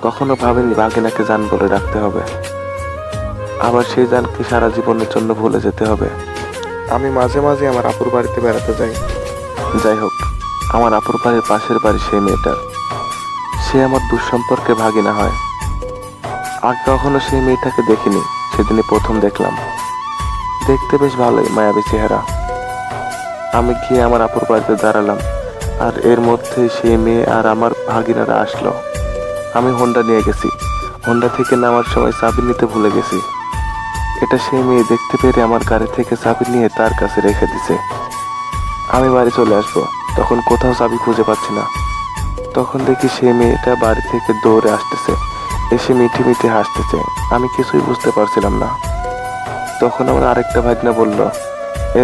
কখনো ভাবিনি ভাগিনাকে জান বলে ডাকতে হবে, আবার সেই জানকে সারা জীবনের জন্য ভুলে যেতে হবে। আমি মাঝে মাঝে আমার আপুর বাড়িতে বেড়াতে যাই। যাই হোক, আমার আপুর বাড়ির পাশের বাড়ি সেই মেয়েটার, সে আমার দুঃসম্পর্কে ভাগিনা হয়। আগে কখনো সেই মেয়েটাকে দেখিনি, সেদিনই প্রথম দেখলাম। দেখতে বেশ ভালোই, মায়াবী চেহারা। আমি গিয়ে আমার আপুর বাড়িতে দাঁড়ালাম, আর এর মধ্যে সেই মেয়ে আর আমার ভাগিনারা আসলো। আমি হোন্ডা নিয়ে গেছি, হোন্ডা থেকে নামার সময় চাবি নিতে ভুলে গেছি। এটা সেই মেয়ে দেখতে পেরে আমার গাড়ি থেকে চাবি নিয়ে তার কাছে রেখে দিছে। আমি বাড়ি চলে আসবো, তখন কোথাও চাবি খুঁজে পাচ্ছি না। তখন দেখি সেই মেয়েটা বাড়ি থেকে দৌড়ে আসতেছে, এসে মিঠি মিঠি হাসতেছে। আমি কিছুই বুঝতে পারছিলাম না। তখন আমার আরেকটা ভাগনা বলল,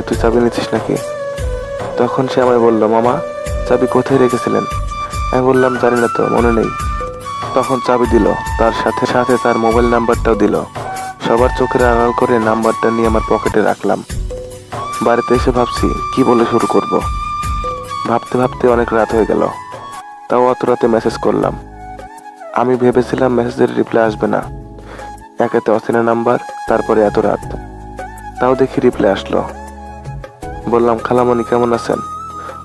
তুই চাবি নিচ্ছিস নাকি? তখন সে আমায় বলল, মামা চাবি কোথায় রেখেছিলেন? আমি বললাম, জানি না তো, মনে নেই। তখন চাবি দিল, তার সাথে সাথে তার মোবাইল নাম্বারটাও দিল। সবার চোখের আড়াল করে নাম্বারটা নিয়ে আমার পকেটে রাখলাম। বাড়িতে এসে ভাবছি কি বলে শুরু করব। ভাবতে ভাবতে অনেক রাত হয়ে গেল, তাও অত রাতে মেসেজ করলাম। আমি ভেবেছিলাম মেসেজের রিপ্লাই আসবে না, একেতে অচেনা নাম্বার, তারপরে এত রাত। তাও দেখি রিপ্লাই আসলো। বললাম, খালামণি কেমন আছেন?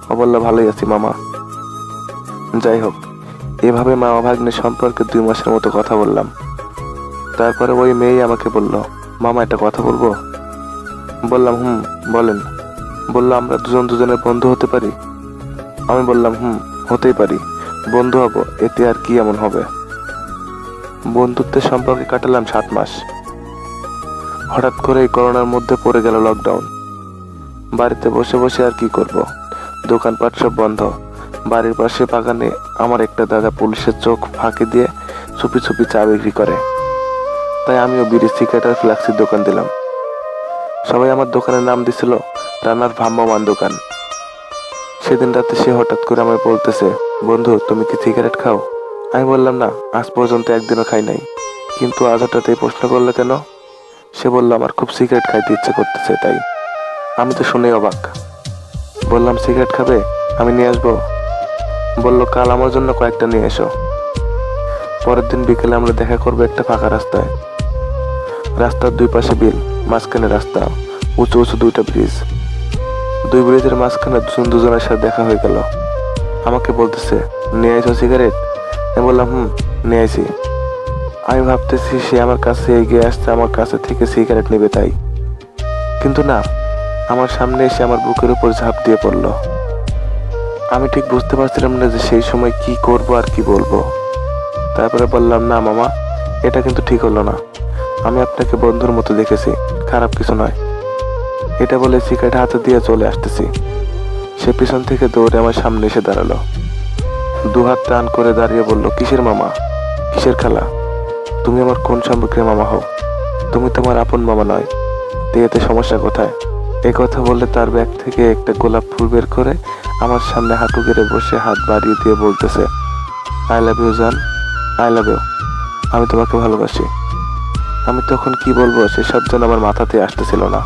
ও বলল, ভালোই আছি মামা। যাই হোক, এভাবে মামা ভাগ্নের সম্পর্কে 2 মাসের মতো কথা বললাম। তারপরে ওই মেয়েই আমাকে বলল, মামা একটা কথা বলবো? বললাম, বলেন। বলল, আমরা দুজন দুজনের বন্ধু হতে পারি? আমি বললাম, হতেই পারি, বন্ধু হব, এতে আর কি এমন হবে। বন্ধুত্বের সম্পর্কে কাটালাম 7 মাস। হঠাৎ করে এই করোনার মধ্যে পড়ে গেল লকডাউন। বাড়িতে বসে বসে আর কি করব, দোকানপাট সব বন্ধ। বাড়ির পাশে বাগানে আমার একটা দাদা পুলিশের চোখ ফাঁকি দিয়ে চুপি চুপি চা বিক্রি করে, তাই আমিও বিড়ি, সিগারেট আর ফ্লাক্সির দোকান দিলাম। সবাই আমার দোকানের নাম দিছিল রানার ভ্রাম্যমান দোকান। সেদিন রাতে সে হঠাৎ করে আমায় বলতেছে, বন্ধু তুমি কি সিগারেট খাও? আমি বললাম, না, আজ পর্যন্ত একদিনও খাই নাই। কিন্তু আজ হঠাৎ এই প্রশ্ন করলে কেন? সে বলল, আমার খুব সিগারেট খাইতে ইচ্ছে করতেছে তাই। আমি তো শুনে অবাক। বললাম, সিগারেট খাবে? আমি নিয়ে আসবো। বলল, কাল আমার জন্য কয়েকটা নিয়ে এসো। পরের দিন বিকেলে আমরা দেখা করবো একটা ফাঁকা রাস্তায়। রাস্তার 2 পাশে বিল, মাঝখানে রাস্তা, উঁচু উঁচু 2টা ব্রিজ। 2 ব্রিজের মাঝখানে দুজনের সাথে দেখা হয়ে গেল। আমাকে বলতেছে, নিয়ে আইছো সিগারেট? আমি বললাম, নিয়ে আইছি। আমি ভাবতেছি সে আমার কাছে এগিয়ে আসছে আমার কাছে থেকে সিগারেট নেবে তাই, কিন্তু না, আমার সামনে এসে আমার বুকের উপর ঝাঁপ দিয়ে পড়ল। আমি ঠিক বুঝতে পারছিলাম না যে সেই সময় কি করব আর কি বলবো। তারপরে বললাম, না মামা, এটা কিন্তু ঠিক হলো না। আমি আপনাকে বন্ধুর মতো দেখেছি, খারাপ কিছু নয়। এটা বলে সিগারেট হাতে দিয়ে চলে আসতেছি। সে পিছন থেকে দৌড়ে আমার সামনে এসে দাঁড়ালো, 2 হাত টান করে দাঁড়িয়ে বলল, কিসের মামা, কিসের খালা? তুমি আমার কোন সম্পর্কের মামা হও? তুমি তোমার আপন মামা নয়, তো এতে সমস্যা কোথায়? এই কথা বললে তার ব্যাগ থেকে একটা গোলাপ ফুল বের করে আমার সামনে হাঁটু গেড়ে বসে হাত বাড়িয়ে দিয়ে বলতেছে, আই লাভ ইউ জান, আই লাভ ইউ, আমি তোমাকে ভালোবাসি। আমি তখন কি বলবো সেসব যেন আমার মাথাতে আসতেছিল না।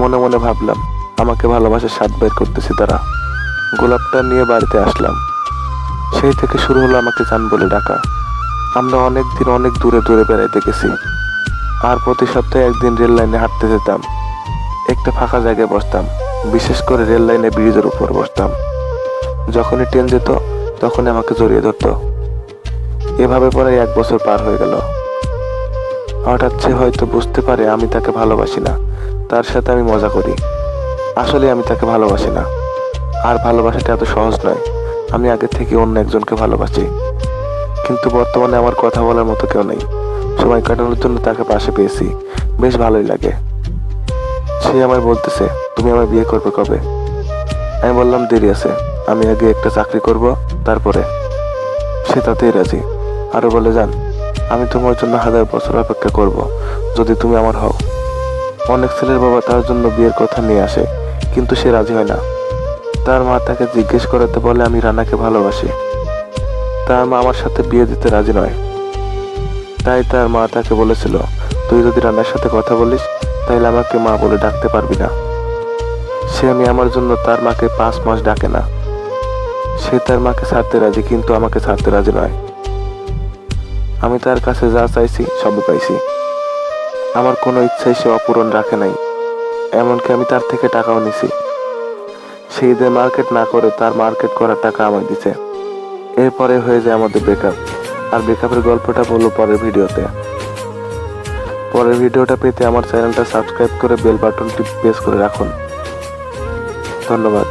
মনে মনে ভাবলাম, আমাকে ভালোবাসার স্বাদ বের করতেছি তারা। গোলাপটা নিয়ে বাড়িতে আসলাম। সেই থেকে শুরু হলো আমাকে জান বলে ডাকা। আমরা অনেক দিন অনেক দূরে দূরে বেড়াইতে গেছি, আর প্রতি সপ্তাহে একদিন রেল লাইনে হাঁটতে যেতাম। একটা ফাঁকা জায়গায় বসতাম, বিশেষ করে রেল লাইনে ব্রিজের উপর বসতাম। যখনই ট্রেন যেত তখনই আমাকে জড়িয়ে ধরতো। এভাবে পরে 1 বছর পার হয়ে গেল। হঠাৎ সে হয়তো বুঝতে পারে আমি তাকে ভালোবাসি না, তার সাথে আমি মজা করি। আসলে আমি তাকে ভালোবাসি না, আর ভালোবাসাটা এত সহজ নয়। আমি আগে থেকে অন্য একজনকে ভালোবাসি, কিন্তু বর্তমানে আমার কথা বলার মতো কেউ নেই। সময় কাটানোর জন্য তাকে পাশে পেয়েছি, বেশ ভালোই লাগে। সে আমায় বলতেছে, তুমি আমায় বিয়ে করবে কবে? আমি বললাম, দেরি আছে, আমি আগে একটা চাকরি করব, তারপরে। সে তাতেই রাজি, আরো বলে, যান, আমি তোমার জন্য 1000 বছর অপেক্ষা করব যদি তুমি আমার হও। অনেক ছেলের বাবা তার জন্য বিয়ের কথা নিয়ে আসে, কিন্তু সে রাজি হয় না। তার মা তাকে জিজ্ঞেস করাতে বলে আমি রানাকে ভালোবাসি। তার মা আমার সাথে বিয়ে দিতে রাজি নয়। তাই তার মা তাকে বলেছিল, তুই যদি রানার সাথে কথা বলিস তাহলে আমাকে মা বলে ডাকতে পারবি না। সে আমি আমার জন্য তার মাকে 5 মাস ডাকে না। সে তার মাকে ছাড়তে রাজি, কিন্তু আমাকে ছাড়তে রাজি নয়। আমি তার কাছে যা চাইছি সবই পাইছি। আমার কোনো ইচ্ছাই সে অপূরণ রাখে নাই, এমনকি আমি তার থেকে টাকাও নিছি। সেই ঈদে মার্কেট না করে তার মার্কেট করার টাকা আমায় দিছে। এরপরে হয়ে যায় আমাদের ব্রেকআপ। আর ব্রেকআপের গল্পটা বলবো পরের ভিডিওতে। পরের ভিডিওটা পেতে আমার চ্যানেলটা সাবস্ক্রাইব করে বেল বাটনটি প্রেস করে রাখুন। ধন্যবাদ।